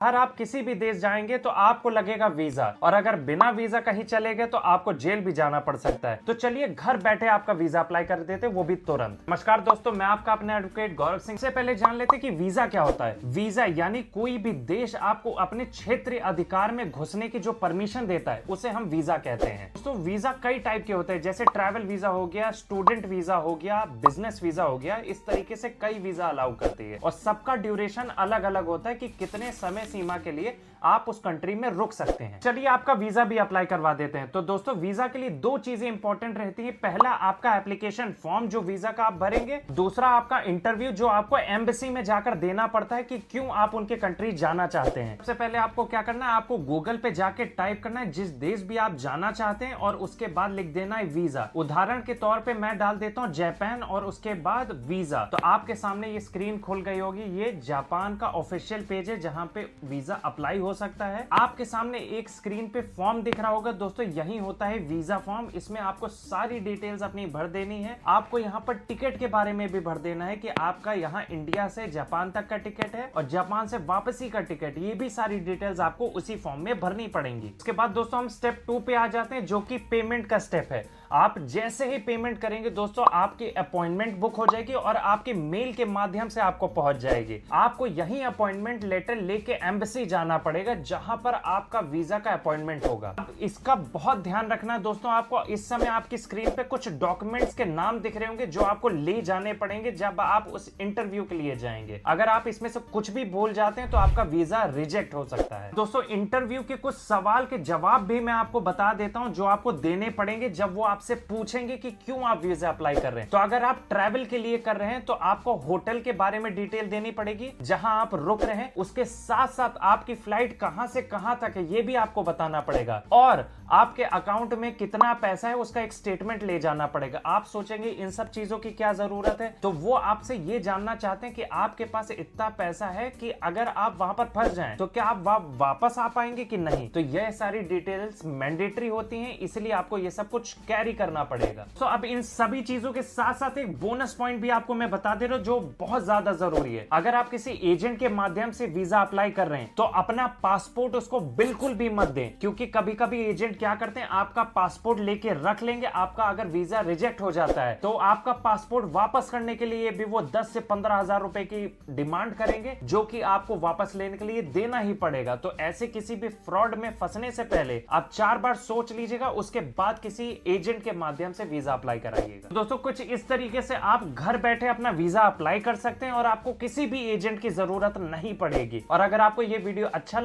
हर आप किसी भी देश जाएंगे तो आपको लगेगा वीजा, और अगर बिना वीजा कहीं चले गए तो आपको जेल भी जाना पड़ सकता है। तो चलिए घर बैठे आपका वीजा अप्लाई कर देते, वो भी तुरंत। नमस्कार दोस्तों, मैं आपका अपने एडवोकेट गौरव सिंह। से पहले जान लेते कि वीजा क्या होता है। वीजा यानी कोई भी देश आपको अपने क्षेत्रीय अधिकार में घुसने की जो परमिशन देता है उसे हम वीजा कहते हैं। दोस्तों वीजा कई टाइप के होते हैं, जैसे ट्रैवल वीजा हो गया, स्टूडेंट वीजा हो गया, बिजनेस वीजा हो गया। इस तरीके से कई वीजा अलाउ करती है और सबका ड्यूरेशन अलग अलग होता है कि कितने समय सीमा के लिए आप उस कंट्री में रुक सकते हैं। चलिए आपका वीजा भी अप्लाई करवा देते हैं। तो दोस्तों वीजा के लिए दो चीजें इंपॉर्टेंट रहती है। पहला आपका एप्लीकेशन फॉर्म जो वीजा का आप भरेंगे, दूसरा आपका इंटरव्यू जो आपको एम्बेसी में जाकर देना पड़ता है कि क्यों आप उनके कंट्री जाना चाहते हैं। सबसे पहले आपको क्या करना है, आपको गूगल पे जाके टाइप करना है जिस देश भी आप जाना चाहते हैं और उसके बाद लिख देना है वीजा। उदाहरण के तौर पे मैं डाल देता हूं जापान और उसके बाद वीजा। तो आपके सामने ये स्क्रीन खुल गई होगी। ये जापान का ऑफिशियल पेज है जहां पे वीजा अप्लाई हो सकता है। आपके सामने एक स्क्रीन पे फॉर्म दिख रहा होगा दोस्तों, यही होता है वीजा फॉर्म। इसमें आपको सारी डिटेल्स अपनी भर देनी है। आपको यहाँ पर टिकट के बारे में भी भर देना है कि आपका यहाँ इंडिया से जापान तक का टिकट है और जापान से वापसी का टिकट। ये भी सारी डिटेल्स आपको उसी फॉर्म में भरनी पड़ेंगी। उसके बाद दोस्तों हम स्टेप 2 पे आ जाते हैं, जो कि पेमेंट का स्टेप है। आप जैसे ही पेमेंट करेंगे दोस्तों, आपकी अपॉइंटमेंट बुक हो जाएगी और आपके मेल के माध्यम से आपको पहुंच जाएगी। आपको यही अपॉइंटमेंट लेटर लेके एम्बेसी जाना पड़ेगा जहां पर आपका वीजा का अपॉइंटमेंट होगा। अब इसका बहुत ध्यान रखना है दोस्तों। आपको इस समय आपकी स्क्रीन पे कुछ डॉक्यूमेंट्स के नाम दिख रहे होंगे जो आपको ले जाने पड़ेंगे जब आप उस इंटरव्यू के लिए जाएंगे। अगर आप इसमें से कुछ भी भूल जाते हैं तो आपका वीजा रिजेक्ट हो सकता है। दोस्तों इंटरव्यू के कुछ सवाल के जवाब भी मैं आपको बता देता हूं जो आपको देने पड़ेंगे जब वो आपसे पूछेंगे कि क्यों आप वीजा अप्लाई कर रहे हैं। तो अगर आप ट्रैवल के लिए कर रहे हैं तो आपको होटल के बारे में डिटेल देनी पड़ेगी, जहां आप रुक रहे हैं। उसके साथ साथ आपकी फ्लाइट कहां से कहां तक है ये भी आपको बताना पड़ेगा, और आपके अकाउंट में कितना पैसा है उसका एक स्टेटमेंट ले जाना पड़ेगा। आप सोचेंगे इन सब चीजों की क्या जरूरत है, तो वो आपसे ये जानना चाहते हैं कि आपके पास इतना पैसा है कि अगर आप वहां पर फंस जाएं तो क्या आप वापस आ पाएंगे कि नहीं। तो यह सारी डिटेल्स मैंडेटरी होती हैं, इसलिए आपको ये सब कुछ कैरी करना पड़ेगा। तो अब इन सभी चीजों के साथ साथ एक बोनस पॉइंट भी आपको मैं बता दे रहा हूं जो बहुत ज्यादा जरूरी है। अगर आप किसी एजेंट के माध्यम से वीजा अप्लाई कर रहे हैं तो अपना पासपोर्ट उसको बिल्कुल भी मत दें, क्योंकि कभी कभी एजेंट क्या करते हैं, आपका पासपोर्ट लेके रख लेंगे। आपका अगर वीजा रिजेक्ट हो जाता है तो आपका पासपोर्ट वापस करने के लिए भी वो 10 से 15 हजार रुपए की डिमांड करेंगे, जो कि आपको वापस लेने के लिए देना ही पड़ेगा। तो ऐसे किसी भी फ्रॉड में फंसने से पहले आप 4 बार सोच लीजिएगा, उसके बाद किसी एजेंट के माध्यम से वीजा अप्लाई कराइएगा। दोस्तों कुछ इस तरीके से आप घर बैठे अपना वीजा अप्लाई कर सकते हैं और आपको किसी भी एजेंट की जरूरत नहीं पड़ेगी। और अगर आपको ये वीडियो अच्छा